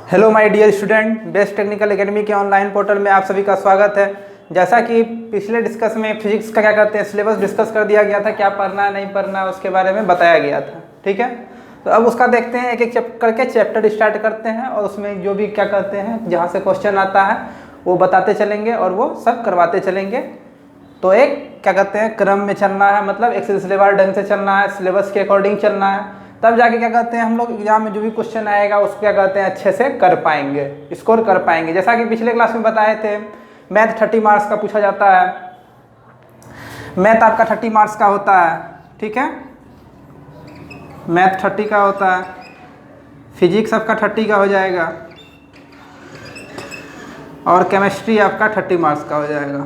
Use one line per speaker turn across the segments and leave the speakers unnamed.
Hello my dear student, best technical academy के online portal में आप सभी का स्वागत है। जैसा कि पिछले डिस्कस में फिजिक्स का क्या कहते हैं सिलेबस डिस्कस कर दिया गया था, क्या पढ़ना है नहीं पढ़ना है उसके बारे में बताया गया था। ठीक है, तो अब उसका देखते हैं, एक एक करके चैप्टर स्टार्ट करते हैं और उसमें जो भी क्या कहते हैं जहाँ से क्वेश्चन आता है वो बताते चलेंगे और वो सब करवाते चलेंगे। तो एक क्या कहते हैं क्रम में चलना है, मतलब एक सिलसिलेवार ढंग से चलना है, सिलेबस के अकॉर्डिंग चलना है, तब जाके क्या कहते हैं हम लोग एग्जाम में जो भी क्वेश्चन आएगा उसको क्या कहते हैं अच्छे से कर पाएंगे, स्कोर कर पाएंगे। जैसा कि पिछले क्लास में बताए थे, मैथ 30 मार्क्स का पूछा जाता है, मैथ आपका 30 मार्क्स का होता है। ठीक है, मैथ 30 का होता है, फिजिक्स आपका 30 का हो जाएगा और केमिस्ट्री आपका 30 मार्क्स का हो जाएगा।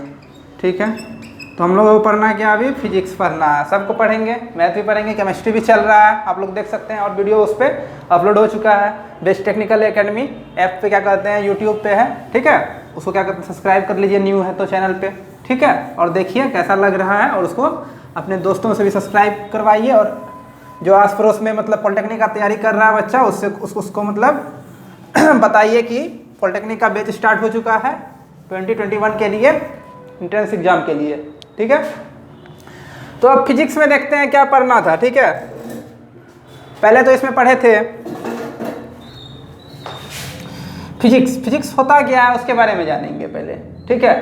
ठीक है, तो हम लोगों को पढ़ना क्या, अभी फिजिक्स पढ़ना है, सबको पढ़ेंगे, मैथ भी पढ़ेंगे, केमिस्ट्री भी चल रहा है, आप लोग देख सकते हैं और वीडियो उस पर अपलोड हो चुका है। बेस्ट टेक्निकल एकेडमी ऐप पे क्या कहते हैं यूट्यूब पे है। ठीक है, उसको क्या कहते हैं सब्सक्राइब कर लीजिए, न्यू है तो चैनल पे। ठीक है, और देखिए कैसा लग रहा है और उसको अपने दोस्तों से भी सब्सक्राइब करवाइए। और जो आस पड़ोस में मतलब पॉलिटेक्निक का तैयारी कर रहा है बच्चा, उससे उसको मतलब बताइए कि पॉलिटेक्निक का बैच स्टार्ट हो चुका है 2021 के लिए, एंट्रेंस एग्जाम के लिए। ठीक है, तो अब फिजिक्स में देखते हैं क्या पढ़ना था। ठीक है, पहले तो इसमें पढ़े थे फिजिक्स होता क्या है उसके बारे में जानेंगे पहले। ठीक है,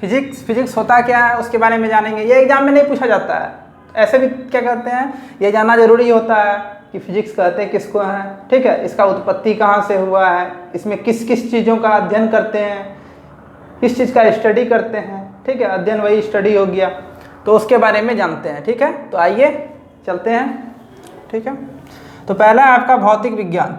फिजिक्स होता क्या है उसके बारे में जानेंगे। ये एग्जाम में नहीं पूछा जाता है, ऐसे भी क्या कहते हैं ये जानना जरूरी होता है कि फिजिक्स कहते हैं किसको है। ठीक है, इसका उत्पत्ति कहाँ से हुआ है, इसमें किस किस चीज़ों का अध्ययन करते हैं, किस चीज़ का स्टडी करते हैं। ठीक है, अध्ययन वही स्टडी हो गया, तो उसके बारे में जानते हैं। ठीक है, तो आइए चलते हैं। ठीक है, तो पहला है आपका भौतिक विज्ञान।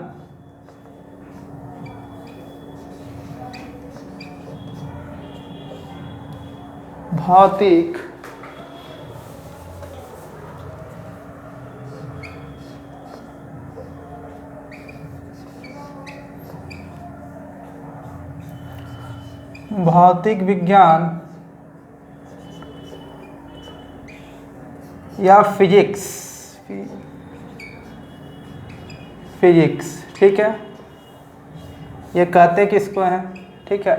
भौतिक विज्ञान या फिजिक्स। ठीक है, ये कहते किसको हैं। ठीक है,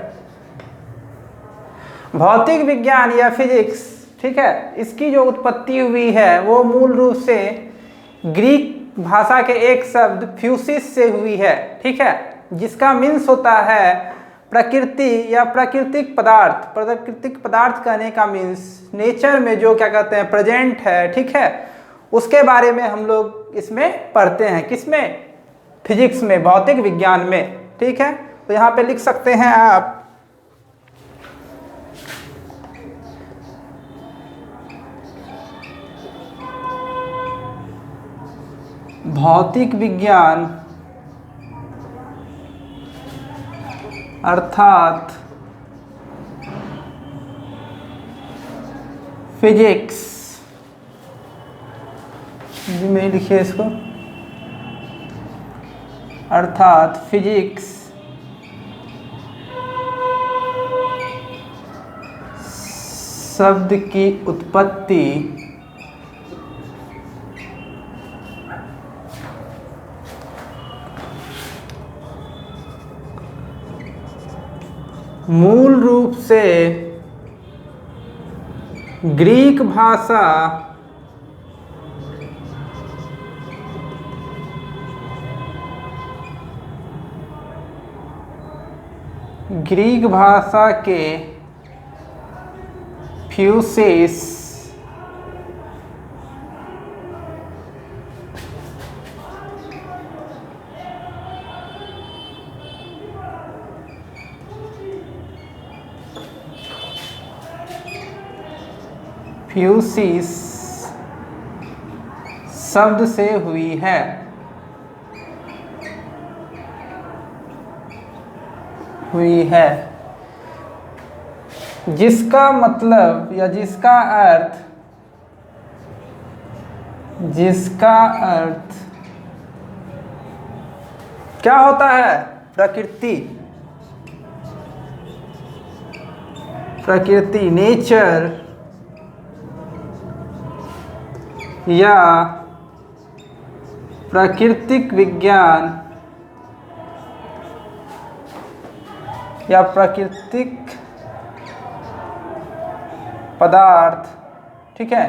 भौतिक विज्ञान या फिजिक्स। ठीक है, इसकी जो उत्पत्ति हुई है वो मूल रूप से ग्रीक भाषा के एक शब्द फ्यूसिस से हुई है। ठीक है, जिसका मीन्स होता है प्रकृति या प्राकृतिक पदार्थ। प्राकृतिक पदार्थ कहने का मीन्स नेचर में जो क्या कहते हैं प्रेजेंट है। ठीक है, उसके बारे में हम लोग इसमें पढ़ते हैं, किसमें, फिजिक्स में, भौतिक विज्ञान में। ठीक है, तो यहाँ पे लिख सकते हैं आप भौतिक विज्ञान अर्थात फिजिक्स, में लिखिए इसको, अर्थात फिजिक्स शब्द की उत्पत्ति मूल रूप से ग्रीक भाषा के फ्यूसिस शब्द से हुई है। जिसका मतलब या जिसका अर्थ क्या होता है, प्रकृति, नेचर या प्राकृतिक विज्ञान या प्राकृतिक पदार्थ, ठीक है,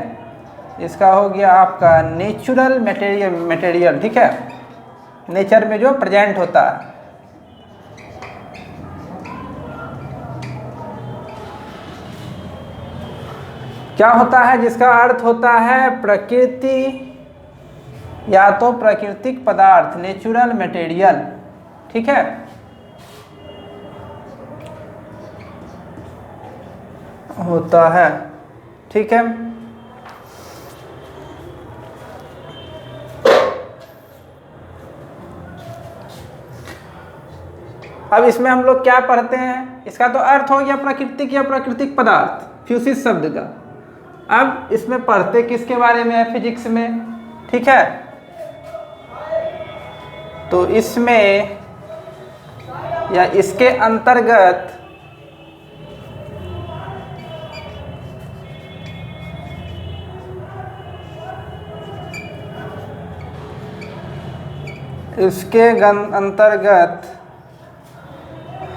इसका हो गया आपका नेचुरल मटेरियल, ठीक है, नेचर में जो प्रेजेंट होता है। क्या होता है, जिसका अर्थ होता है प्रकृति या तो प्राकृतिक पदार्थ, नेचुरल मटेरियल, ठीक है। होता है, ठीक है। अब इसमें हम लोग क्या पढ़ते हैं, इसका तो अर्थ हो गया प्राकृतिक या प्राकृतिक पदार्थ, फ्यूसिस शब्द का। अब इसमें पढ़ते किसके बारे में है फिजिक्स में, ठीक है। तो इसमें या इसके अंतर्गत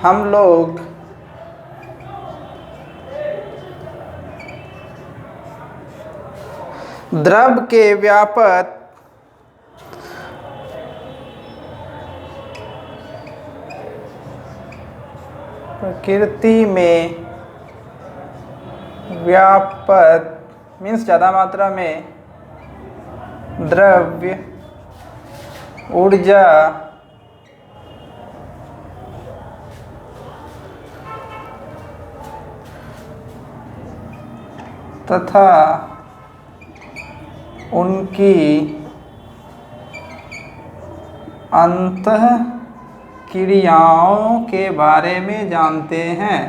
हम लोग द्रव के व्यापक प्रकृति में व्यापक मीन्स ज़्यादा मात्रा में द्रव्य, ऊर्जा तथा उनकी अंतःक्रियाओं के बारे में जानते हैं।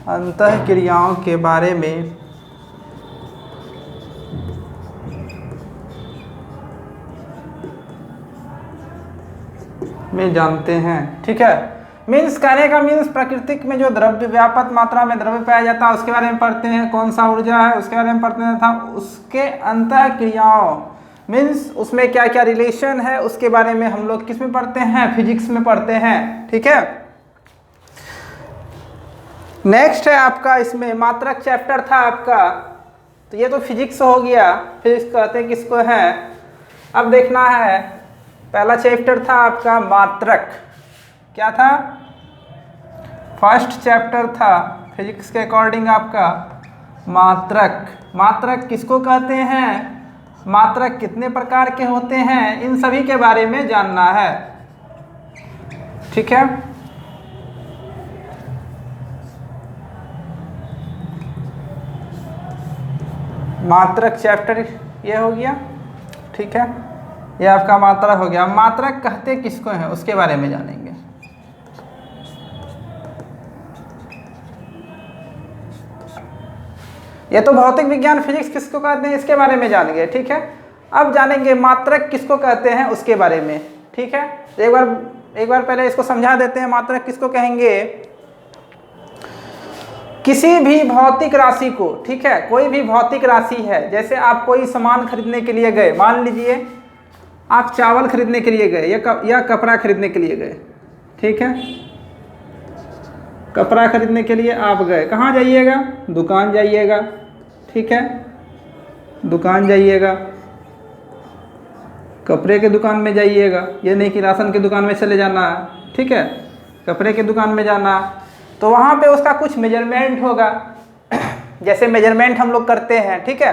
अंतःक्रियाओं के बारे में जानते हैं, ठीक है। मीन्स कहने का मीन्स प्राकृतिक में जो द्रव्य, व्यापक मात्रा में द्रव्य पाया जाता है उसके बारे में पढ़ते हैं, कौन सा ऊर्जा है उसके बारे में पढ़ते हैं, था उसके अंतःक्रियाओं मीन्स उसमें क्या क्या रिलेशन है उसके बारे में हम लोग किस में पढ़ते हैं, फिजिक्स में पढ़ते हैं, ठीक है। नेक्स्ट है आपका इसमें मात्रक चैप्टर था आपका, तो ये तो फिजिक्स हो गया, फिजिक्स कहते हैं किसको है। अब देखना है पहला चैप्टर था आपका मात्रक, क्या था, फर्स्ट चैप्टर था फिजिक्स के अकॉर्डिंग आपका मात्रक। मात्रक किसको कहते हैं, मात्रक कितने प्रकार के होते हैं, इन सभी के बारे में जानना है, ठीक है। मात्रक चैप्टर ये हो गया, ठीक है, ये आपका मात्रक हो गया। मात्रक कहते किसको हैं उसके बारे में जानेंगे। ये तो भौतिक विज्ञान फिजिक्स किसको कहते हैं इसके बारे में जान गए, ठीक है। अब जानेंगे मात्रक किसको कहते हैं उसके बारे में, ठीक है। एक बार पहले इसको समझा देते हैं। मात्रक किसको कहेंगे, किसी भी भौतिक राशि को, ठीक है, कोई भी भौतिक राशि है, जैसे आप कोई सामान खरीदने के लिए गए, मान लीजिए आप चावल खरीदने के लिए गए या कपड़ा खरीदने के लिए गए, ठीक है। कपड़ा खरीदने के लिए आप गए, कहाँ जाइएगा, दुकान जाइएगा, ठीक है, दुकान जाइएगा, कपड़े के दुकान में जाइएगा, ये नहीं कि राशन की दुकान में चले जाना है, ठीक है, कपड़े की दुकान में जाना। तो वहाँ पे उसका कुछ मेजरमेंट होगा, जैसे मेजरमेंट हम लोग करते हैं, ठीक है।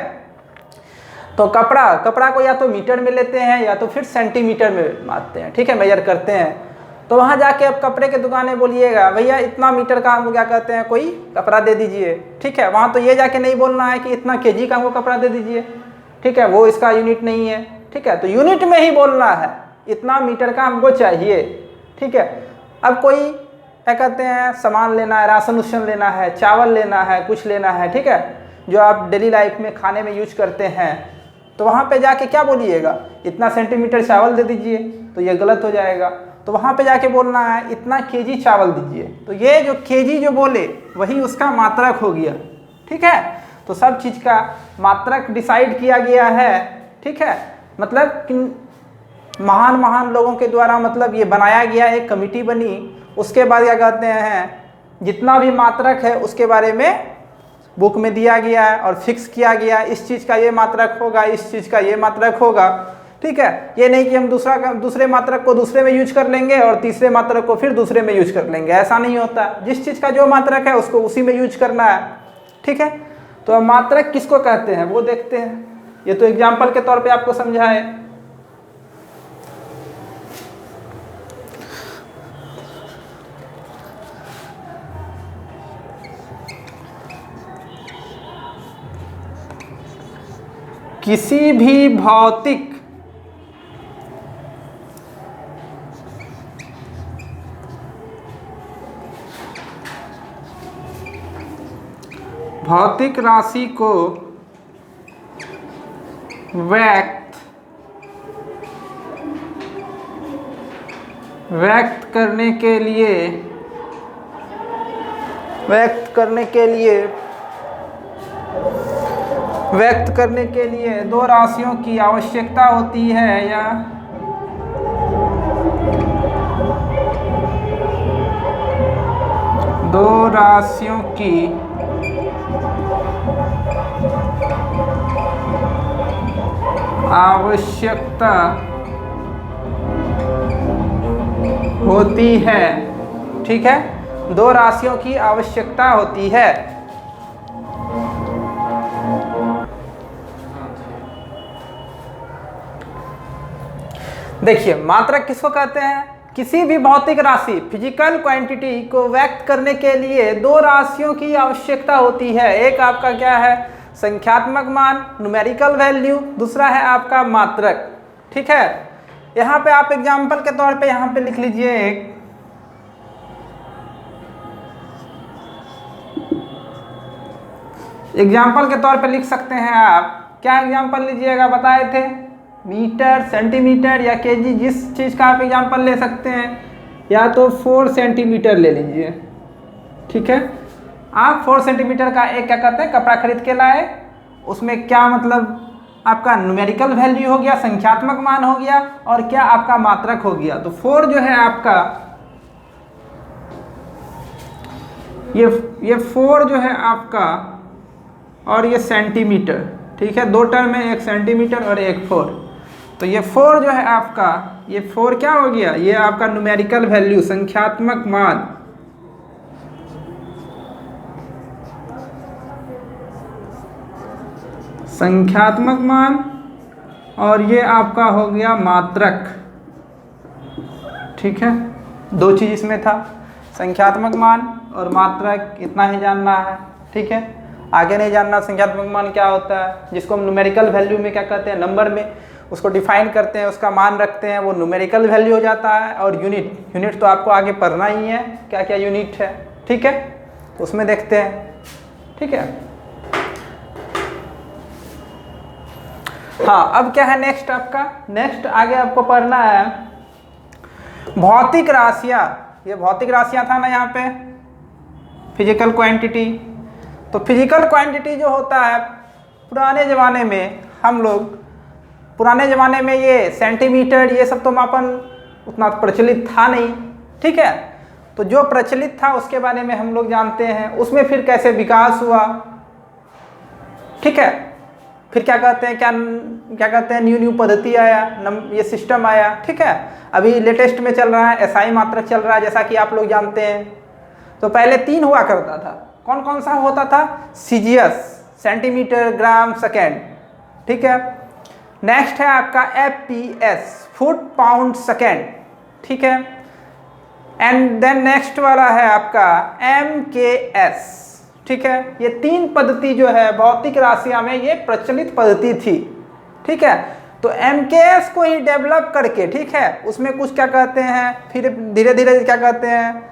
तो कपड़ा को या तो मीटर में लेते हैं या तो फिर सेंटीमीटर में मापते हैं, ठीक है, मेजर करते हैं। तो वहाँ जाके अब कपड़े के दुकान में बोलिएगा भैया इतना मीटर का हमको क्या कहते हैं कोई कपड़ा दे दीजिए, ठीक है। वहाँ तो ये जाके नहीं बोलना है कि इतना केजी का हमको कपड़ा दे दीजिए, ठीक है, वो इसका यूनिट नहीं है, ठीक है। तो यूनिट में ही बोलना है, इतना मीटर का हमको चाहिए, ठीक है। अब कोई क्या कहते हैं सामान लेना है, राशन उशन लेना है, चावल लेना है, कुछ लेना है, ठीक है, जो आप डेली लाइफ में खाने में यूज करते हैं। तो वहाँ पे जाके क्या बोलिएगा, इतना सेंटीमीटर चावल दे दीजिए, तो ये गलत हो जाएगा। तो वहाँ पे जाके बोलना है इतना केजी चावल दीजिए। तो ये जो केजी जो बोले वही उसका मात्रक हो गया, ठीक है। तो सब चीज़ का मात्रक डिसाइड किया गया है, ठीक है। मतलब किन महान महान लोगों के द्वारा मतलब ये बनाया गया, एक कमिटी बनी, उसके बाद क्या कहते हैं जितना भी मात्रक है उसके बारे में बुक में दिया गया है और फिक्स किया गया, इस चीज़ का ये मात्रक होगा, इस चीज़ का ये मात्रक होगा, ठीक है। ये नहीं कि हम दूसरे मात्रक को दूसरे में यूज कर लेंगे और तीसरे मात्रक को फिर दूसरे में यूज कर लेंगे, ऐसा नहीं होता। जिस चीज़ का जो मात्रक है उसको उसी में यूज करना है, ठीक है। तो अब मात्रक किसको कहते हैं वो देखते हैं। ये तो एग्जाम्पल के तौर पे आपको समझाए। किसी भी भौतिक राशि को व्यक्त करने के लिए दो राशियों की आवश्यकता होती है या दो राशियों की आवश्यकता होती है, ठीक है। दो राशियों की आवश्यकता होती है। देखिए मात्रक किसको कहते हैं? किसी भी भौतिक राशि फिजिकल क्वांटिटी को व्यक्त करने के लिए दो राशियों की आवश्यकता होती है। एक आपका क्या है? संख्यात्मक मान, न्यूमेरिकल वैल्यू। दूसरा है आपका मात्रक, ठीक है। यहाँ पे आप एग्जाम्पल के तौर पे यहाँ पे लिख लीजिए एक एग्जाम्पल के तौर पे लिख सकते हैं आप। क्या एग्जाम्पल लीजिएगा बताए थे? मीटर, सेंटीमीटर या केजी, जिस चीज़ का आप एग्जाम्पल ले सकते हैं। या तो 4 सेंटीमीटर ले लीजिए, ठीक है। आप 4 सेंटीमीटर का एक क्या कहते हैं कपड़ा खरीद के लाए, उसमें क्या मतलब आपका न्यूमेरिकल वैल्यू हो गया, संख्यात्मक मान हो गया, और क्या आपका मात्रक हो गया। तो 4 जो है आपका ये 4 जो है आपका, और ये सेंटीमीटर, ठीक है। दो टर्म में, एक सेंटीमीटर और एक 4। तो ये 4 जो है आपका, ये 4 क्या हो गया? ये आपका न्यूमेरिकल वैल्यू, संख्यात्मक मान। संख्यात्मक मान, और ये आपका हो गया मात्रक, ठीक है। दो चीज इसमें था, संख्यात्मक मान और मात्रक, इतना ही जानना है, ठीक है। आगे नहीं जानना संख्यात्मक मान क्या होता है, जिसको हम न्यूमेरिकल वैल्यू में क्या कहते हैं, नंबर में उसको डिफाइन करते हैं, उसका मान रखते हैं, वो न्यूमेरिकल वैल्यू हो जाता है। और यूनिट तो आपको आगे पढ़ना ही है, क्या क्या यूनिट है, ठीक है। तो उसमें देखते हैं, ठीक है। हाँ, अब क्या है नेक्स्ट आपका? नेक्स्ट आगे आपको पढ़ना है भौतिक राशियाँ। ये भौतिक राशियाँ था ना यहाँ पे, फिजिकल क्वांटिटी। तो फिजिकल क्वांटिटी जो होता है, पुराने ज़माने में हम लोग, पुराने ज़माने में ये सेंटीमीटर ये सब तो मापन उतना प्रचलित था नहीं, ठीक है। तो जो प्रचलित था उसके बारे में हम लोग जानते हैं, उसमें फिर कैसे विकास हुआ, ठीक है। फिर क्या कहते हैं न्यू पद्धति आया, ये सिस्टम आया, ठीक है। अभी लेटेस्ट में चल रहा है एसआई मात्रक चल रहा है, जैसा कि आप लोग जानते हैं। तो पहले 3 हुआ करता था। कौन कौन सा होता था? सीजीएस, सेंटीमीटर, ग्राम, सेकेंड, ठीक है। नेक्स्ट है आपका एफपीएस, फुट, पाउंड, सेकेंड, ठीक है। एंड देन नेक्स्ट वाला है आपका एमकेएस, ठीक है। ये 3 पद्धति जो है भौतिक राशियां में ये प्रचलित पद्धति थी, ठीक है। तो एमकेएस को ही डेवलप करके, ठीक है, उसमें कुछ क्या कहते हैं, फिर धीरे धीरे क्या कहते हैं,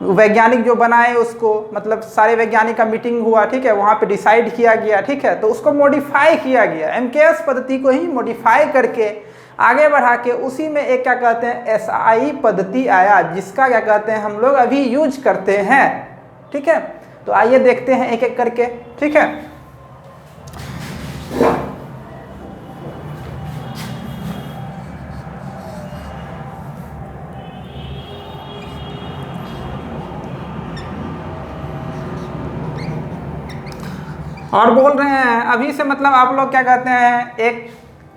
वैज्ञानिक जो बनाए उसको, मतलब सारे वैज्ञानिक का मीटिंग हुआ, ठीक है, वहाँ पे डिसाइड किया गया, ठीक है। तो उसको मॉडिफाई किया गया, एमकेएस पद्धति को ही मॉडिफाई करके आगे बढ़ा के उसी में एक क्या कहते हैं एसआई पद्धति आया, जिसका क्या कहते हैं हम लोग अभी यूज करते हैं, ठीक है। तो आइए देखते हैं एक एक करके, ठीक है। और बोल रहे हैं अभी से मतलब आप लोग क्या कहते हैं, एक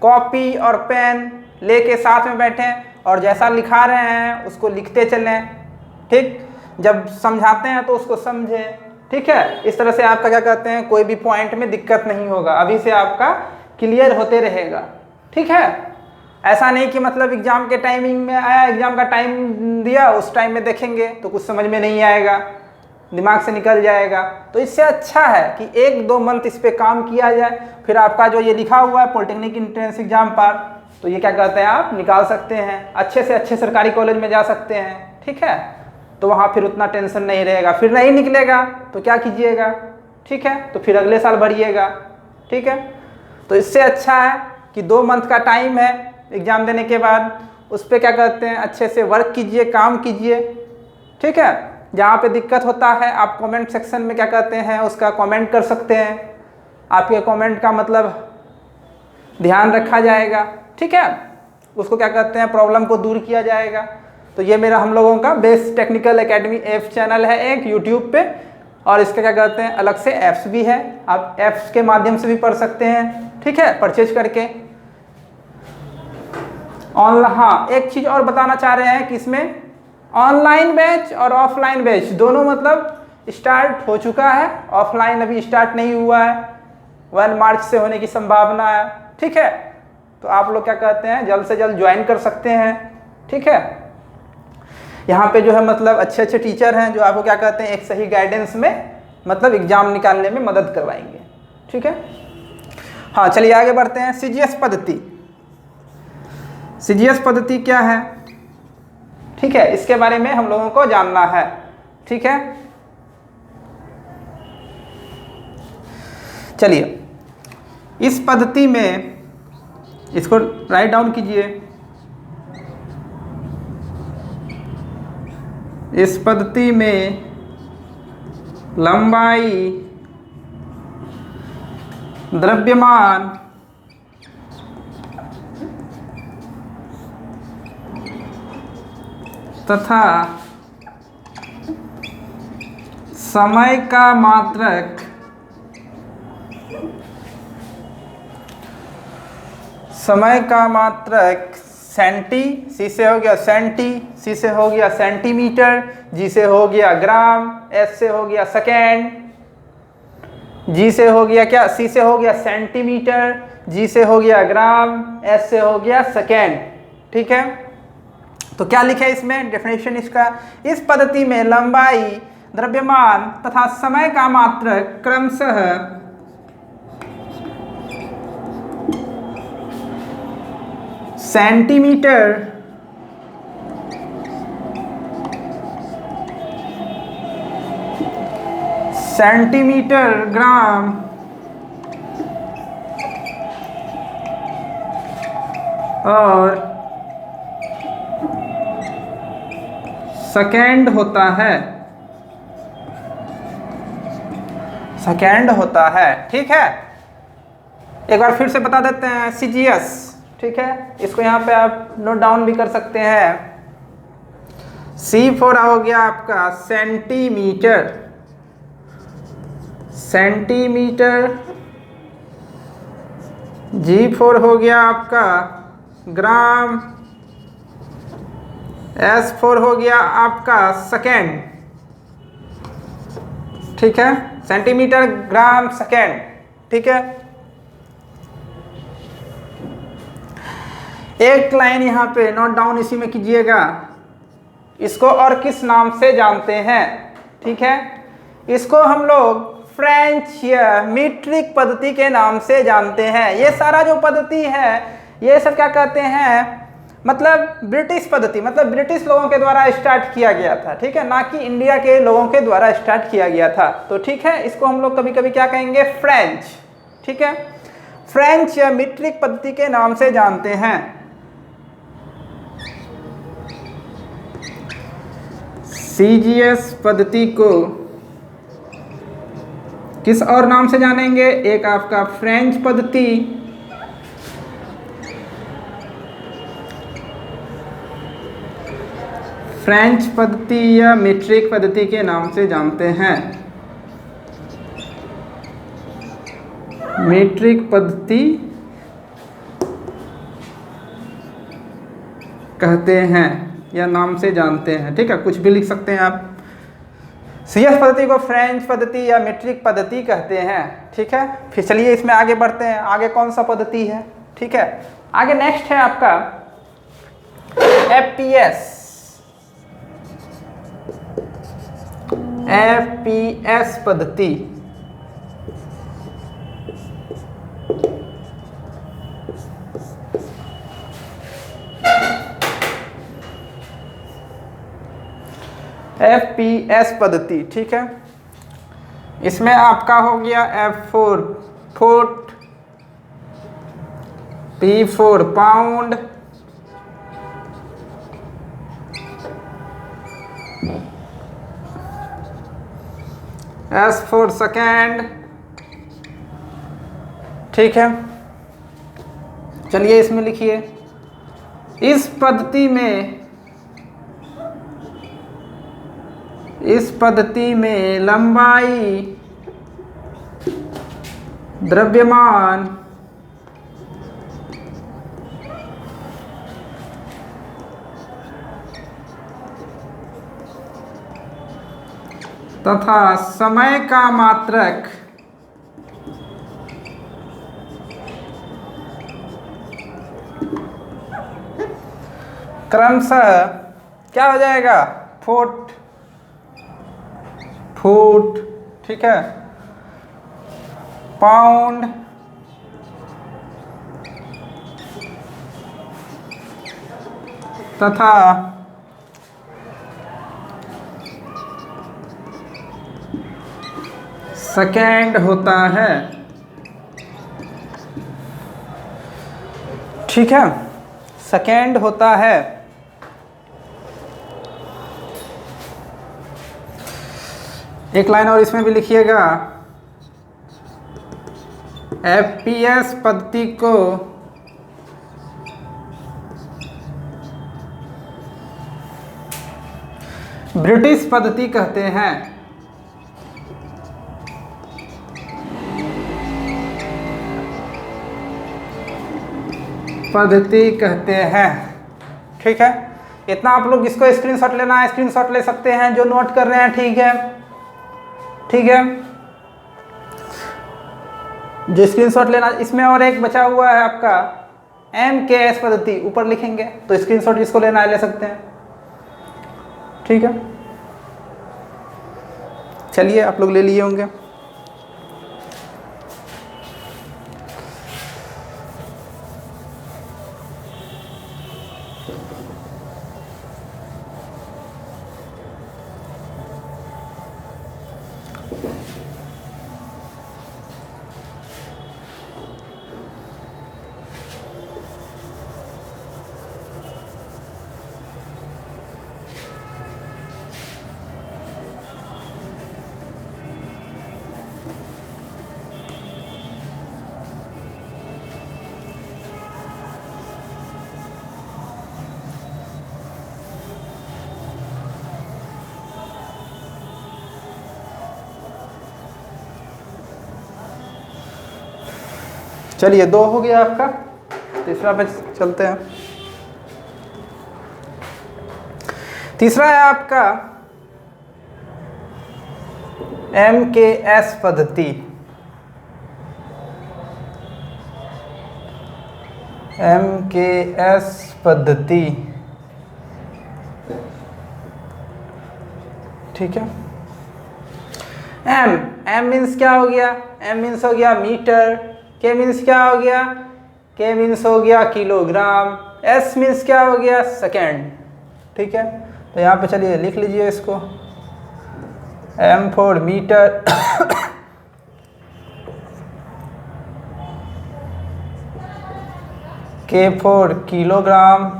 कॉपी और पेन लेके साथ में बैठें और जैसा लिखा रहे हैं उसको लिखते चलें, ठीक। जब समझाते हैं तो उसको समझें, ठीक है। इस तरह से आपका क्या कहते हैं कोई भी पॉइंट में दिक्कत नहीं होगा, अभी से आपका क्लियर होते रहेगा, ठीक है। ऐसा नहीं कि मतलब एग्जाम के टाइमिंग में आया, एग्जाम का टाइम दिया, उस टाइम में देखेंगे तो कुछ समझ में नहीं आएगा, दिमाग से निकल जाएगा। तो इससे अच्छा है कि 1-2 मंथ इस पर काम किया जाए, फिर आपका जो ये लिखा हुआ है पॉलिटेक्निक एंट्रेंस एग्जाम पार, तो ये क्या कहते हैं आप निकाल सकते हैं, अच्छे से अच्छे सरकारी कॉलेज में जा सकते हैं, ठीक है। तो वहाँ फिर उतना टेंशन नहीं रहेगा, फिर नहीं निकलेगा तो क्या कीजिएगा, ठीक है, तो फिर अगले साल भरिएगा, ठीक है। तो इससे अच्छा है कि 2 मंथ का टाइम है एग्ज़ाम देने के बाद, उस पर क्या कहते हैं अच्छे से वर्क कीजिए, काम कीजिए, ठीक है। जहाँ पे दिक्कत होता है आप कमेंट सेक्शन में क्या कहते हैं उसका कमेंट कर सकते हैं, आपके कमेंट का मतलब ध्यान रखा जाएगा, ठीक है। उसको क्या कहते हैं प्रॉब्लम को दूर किया जाएगा। तो ये मेरा हम लोगों का best technical academy app channel है एक यूट्यूब पे, और इसका क्या कहते हैं अलग से ऐप्स भी है, आप ऐप्स के माध्यम से भी पढ़ सकते हैं, ठीक है, परचेज करके। हाँ, एक चीज़ और बताना चाह रहे हैं कि इसमें ऑनलाइन बैच और ऑफलाइन बैच दोनों मतलब स्टार्ट हो चुका है, ऑफलाइन अभी स्टार्ट नहीं हुआ है, 1 मार्च से होने की संभावना है, ठीक है। तो आप लोग क्या कहते हैं जल्द से जल्द ज्वाइन कर सकते हैं, ठीक है। यहाँ पे जो है मतलब अच्छे अच्छे टीचर हैं जो आपको क्या कहते हैं एक सही गाइडेंस में मतलब एग्जाम निकालने में मदद करवाएंगे, ठीक है। हाँ, चलिए आगे बढ़ते हैं। सीजीएस पद्धति, सीजीएस पद्धति क्या है, ठीक है, इसके बारे में हम लोगों को जानना है, ठीक है। चलिए, इस पद्धति में इसको राइट डाउन कीजिए। इस पद्धति में लंबाई, द्रव्यमान तथा समय का मात्रक सेंटी, सी से हो गया सेंटी, सी से हो गया सेंटीमीटर, जी से हो गया ग्राम, एस से हो गया सेकेंड, जी से हो गया क्या, सी से हो गया सेंटीमीटर, जी से हो गया ग्राम, एस से हो गया सेकेंड, ठीक है। तो क्या लिखा है इसमें डेफिनेशन इसका, इस पद्धति में लंबाई, द्रव्यमान तथा समय का मात्रक क्रमशः सेंटीमीटर, ग्राम और सेकेंड होता है, ठीक है। एक बार फिर से बता देते हैं सीजीएस, ठीक है, इसको यहाँ पे आप नोट डाउन भी कर सकते हैं। C4 हो गया आपका सेंटीमीटर, G4 हो गया आपका ग्राम, S4 हो गया आपका सेकेंड, ठीक है, सेंटीमीटर, ग्राम, सेकेंड, ठीक है। एक लाइन यहाँ पे नोट डाउन इसी में कीजिएगा, इसको और किस नाम से जानते हैं, ठीक है। इसको हम लोग फ्रेंच या मीट्रिक पद्धति के नाम से जानते हैं। ये सारा जो पद्धति है ये सब क्या कहते हैं मतलब ब्रिटिश पद्धति, मतलब ब्रिटिश लोगों के द्वारा स्टार्ट किया गया था, ठीक है, ना कि इंडिया के लोगों के द्वारा स्टार्ट किया गया था। तो ठीक है, इसको हम लोग कभी कभी क्या कहेंगे फ्रेंच, ठीक है, फ्रेंच या मीट्रिक पद्धति के नाम से जानते हैं। सीजीएस पद्धति को किस और नाम से जानेंगे, एक आपका फ्रेंच पद्धति, या मीट्रिक पद्धति के नाम से जानते हैं। मीट्रिक पद्धति कहते हैं या नाम से जानते हैं। ठीक है, कुछ भी लिख सकते हैं आप। सीएस पद्धति को फ्रेंच पद्धति या मीट्रिक पद्धति कहते हैं। ठीक है, फिर चलिए इसमें आगे बढ़ते हैं। आगे कौन सा पद्धति है? ठीक है, आगे नेक्स्ट है आपका एफपीएस। एफपीएस पद्धति। एफपीएस पद्धति, ठीक है, इसमें आपका हो गया F4 foot, P4 pound, S4 second. ठीक है, चलिए इसमें लिखिए। इस पद्धति में लंबाई द्रव्यमान तथा समय का मात्रक क्रमशः क्या हो जाएगा? फुट, ठीक है, पाउंड, तथा सेकेंड होता है। ठीक है, सेकेंड होता है। एक लाइन और इसमें भी लिखिएगा। एफपीएस पद्धति को ब्रिटिश पद्धति कहते हैं। ठीक है, इतना आप लोग इसको स्क्रीनशॉट लेना है, स्क्रीनशॉट ले सकते हैं जो नोट कर रहे हैं। ठीक है, ठीक है, जो स्क्रीनशॉट लेना। इसमें और एक बचा हुआ है आपका एमकेएस पद्धति, ऊपर लिखेंगे तो स्क्रीनशॉट जिसको लेना है ले सकते हैं। ठीक है, चलिए आप लोग ले लिए होंगे। चलिए 2 हो गया आपका, तीसरा पे चलते हैं। तीसरा है आपका एमकेएस पद्धति। एमकेएस पद्धति, ठीक है। एम मीन्स क्या हो गया? एम मीन्स हो गया मीटर। के मीन्स क्या हो गया? के मीन्स हो गया किलोग्राम। एस मीन्स क्या हो गया? सेकेंड। ठीक है, तो यहाँ पे चलिए लिख लीजिए इसको। एम फॉर मीटर, के फॉर किलोग्राम,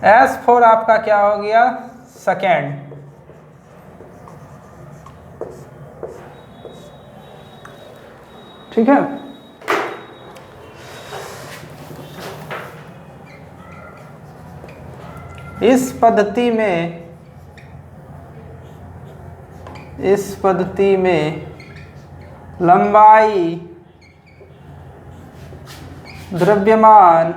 एस फॉर आपका क्या हो गया? सेकेंड। ठीक है, इस पद्धति में इस पद्धति में लंबाई, द्रव्यमान,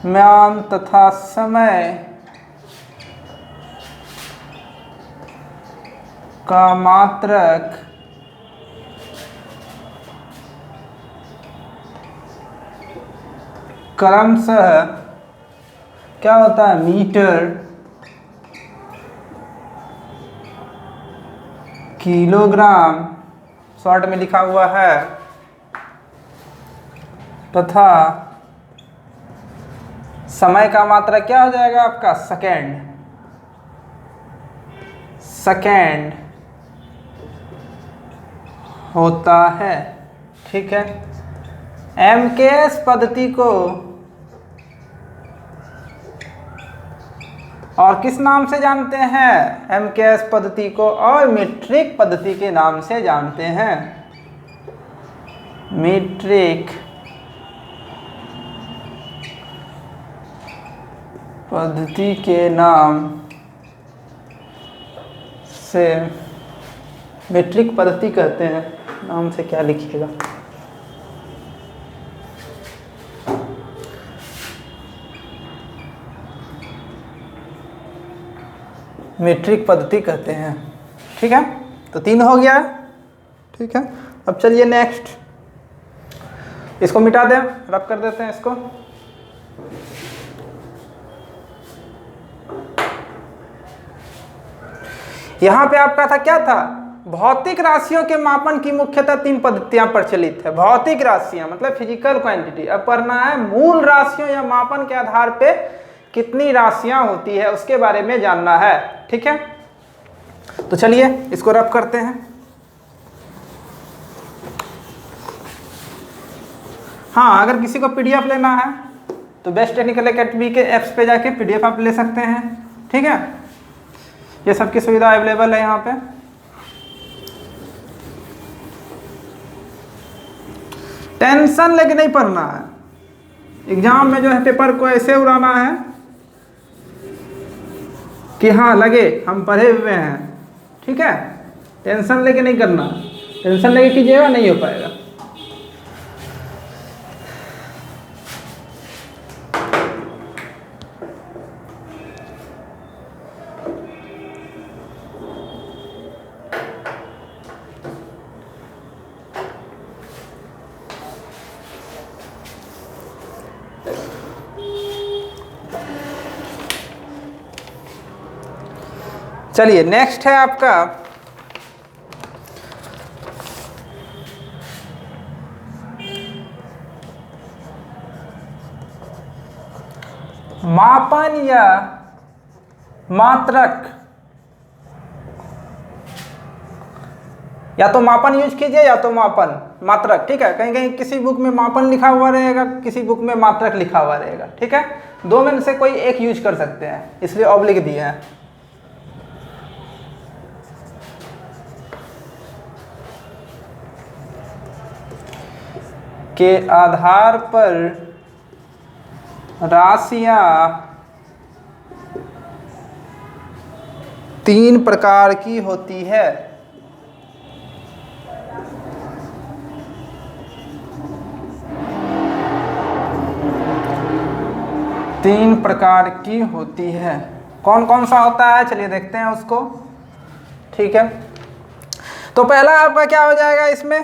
म्यान तथा समय का मात्रक क्रमशः क्या होता है, मीटर, किलोग्राम शॉर्ट में लिखा हुआ है, तथा समय का मात्रा क्या हो जाएगा आपका, सेकेंड, सेकेंड होता है। ठीक है, एमकेएस पद्धति को और किस नाम से जानते हैं, एमकेएस पद्धति को और मीट्रिक पद्धति के नाम से जानते हैं। मीट्रिक पद्धति के नाम से, मीट्रिक पद्धति कहते हैं, नाम से क्या लिखिएगा, मीट्रिक पद्धति कहते हैं। ठीक है, तो 3 हो गया। ठीक है, अब चलिए नेक्स्ट, इसको मिटा दें, रब कर देते हैं इसको। यहाँ पे आपका था क्या था, भौतिक राशियों के मापन की मुख्यतः 3 पद्धतियां प्रचलित है। भौतिक राशियां मतलब फिजिकल क्वांटिटी। अब पढ़ना है मूल राशियों या मापन के आधार पे कितनी राशियां होती है उसके बारे में जानना है। ठीक है, तो चलिए इसको रब करते हैं। हाँ, अगर किसी को पीडीएफ लेना है तो बेस्ट टेक्निकल एकेडमी के ऐप्स पे जाके पीडीएफ आप ले सकते हैं। ठीक है, ये सबकी सुविधा अवेलेबल है यहाँ पे। टेंशन लेके नहीं पढ़ना है, एग्जाम में जो है पेपर को ऐसे उड़ाना है कि हाँ लगे हम पढ़े हुए हैं। ठीक है, टेंशन लेके नहीं करना, टेंशन लेके कीजिएगा नहीं हो पाएगा। चलिए नेक्स्ट है आपका मापन या मात्रक। या तो मापन यूज कीजिए या तो मात्रक। ठीक है, कहीं कहीं किसी बुक में मापन लिखा हुआ रहेगा, किसी बुक में मात्रक लिखा हुआ रहेगा। ठीक है, 2 में से कोई एक यूज कर सकते हैं, इसलिए ऑब्लिक दिए हैं। के आधार पर राशियां 3 प्रकार की होती है। तीन प्रकार की होती है। कौन कौन सा होता है चलिए देखते हैं उसको। ठीक है, तो पहला आपका क्या हो जाएगा, इसमें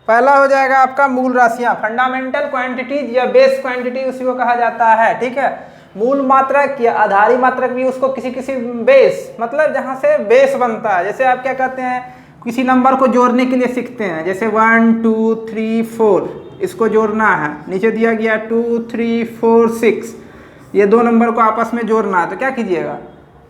पहला हो जाएगा आपका मूल राशियां, फंडामेंटल क्वांटिटीज या बेस क्वांटिटी उसी को कहा जाता है। ठीक है, मूल मात्रक या आधारी मात्रक भी उसको किसी किसी बेस, मतलब जहां से बेस बनता है। जैसे आप क्या कहते हैं, किसी नंबर को जोड़ने के लिए सीखते हैं, जैसे 1 2 3 4 इसको जोड़ना है, नीचे दिया गया 2 3 4 6, ये 2 नंबर को आपस में जोड़ना है। तो क्या कीजिएगा,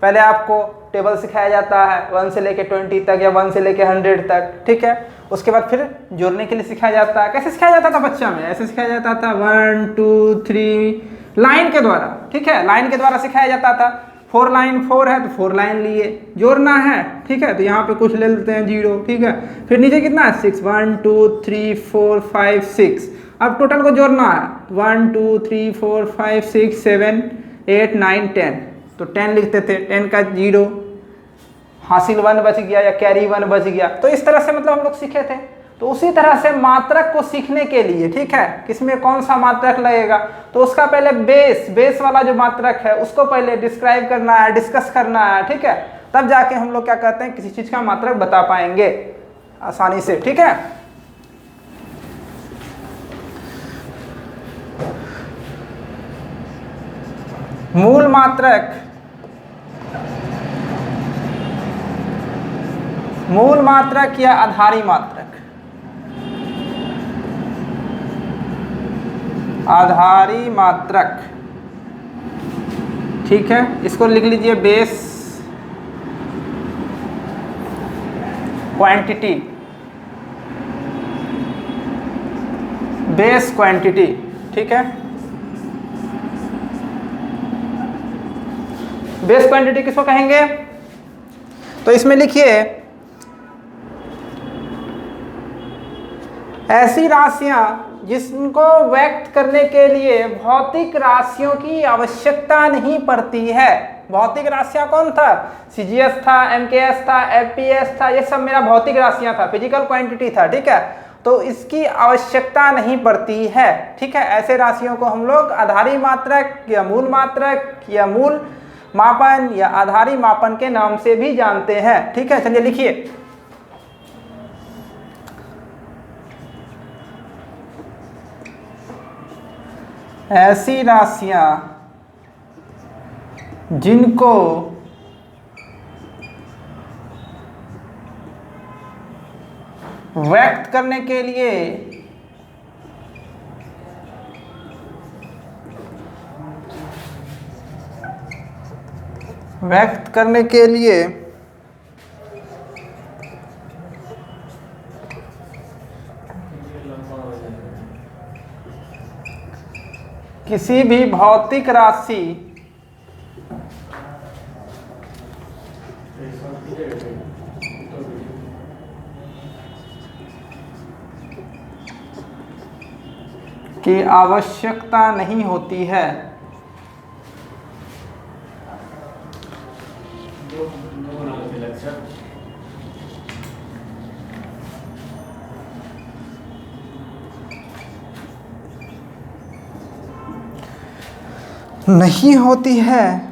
पहले आपको टेबल सिखाया जाता है 1 से लेके 20 तक या 1 से लेके 100 तक। ठीक है, उसके बाद फिर जोड़ने के लिए सिखाया जाता है। कैसे सिखाया जाता था बच्चा में, ऐसे सिखाया जाता था 1 2 3 लाइन के द्वारा। ठीक है, लाइन के द्वारा सिखाया जाता था। 4 लाइन 4 है तो 4 लाइन लिए, जोड़ना है। ठीक है, तो यहाँ पे कुछ ले लेते हैं 0। ठीक है, फिर नीचे कितना है 6, 1 2 3 4 5 6। अब टोटल को जोड़ना है 1 2 3 4 5 6 7 8 9 10। तो 10 लिखते थे, 10 का 0, हासिल 1 बच गया या कैरी 1 बच गया। तो इस तरह से मतलब हम लोग सीखे थे। तो उसी तरह से मात्रक को सीखने के लिए, ठीक है, किसमें कौन सा मात्रक लगेगा, तो उसका पहले बेस वाला जो मात्रक है उसको पहले डिस्क्राइब करना है, डिस्कस करना है, ठीक है, तब जाके हम लोग क्या कहते हैं किसी चीज का मात्रक बता पाएंगे आसानी से, ठीक है। मूल मात्रक, मूल मात्रक या आधारी मात्रक, आधारी मात्रक, ठीक है, इसको लिख लीजिए बेस क्वांटिटी, बेस क्वांटिटी, ठीक है। बेस क्वांटिटी किसको कहेंगे, तो इसमें लिखिए ऐसी राशियां जिनको व्यक्त करने के लिए भौतिक राशियों की आवश्यकता नहीं पड़ती है। भौतिक राशियां कौन था, सीजीएस था, एमकेएस था, एफपीएस था, ये सब मेरा भौतिक राशियां था, फिजिकल क्वांटिटी था, ठीक है। तो इसकी आवश्यकता नहीं पड़ती है, ठीक है। ऐसे राशियों को हम लोग आधारी मात्रक या मूल मात्रक या मूल मापन या आधारी मापन के नाम से भी जानते हैं, ठीक है। चलिए लिखिए, ऐसी राशियां जिनको व्यक्त करने के लिए किसी भी भौतिक राशि की आवश्यकता नहीं होती है, नहीं होती है,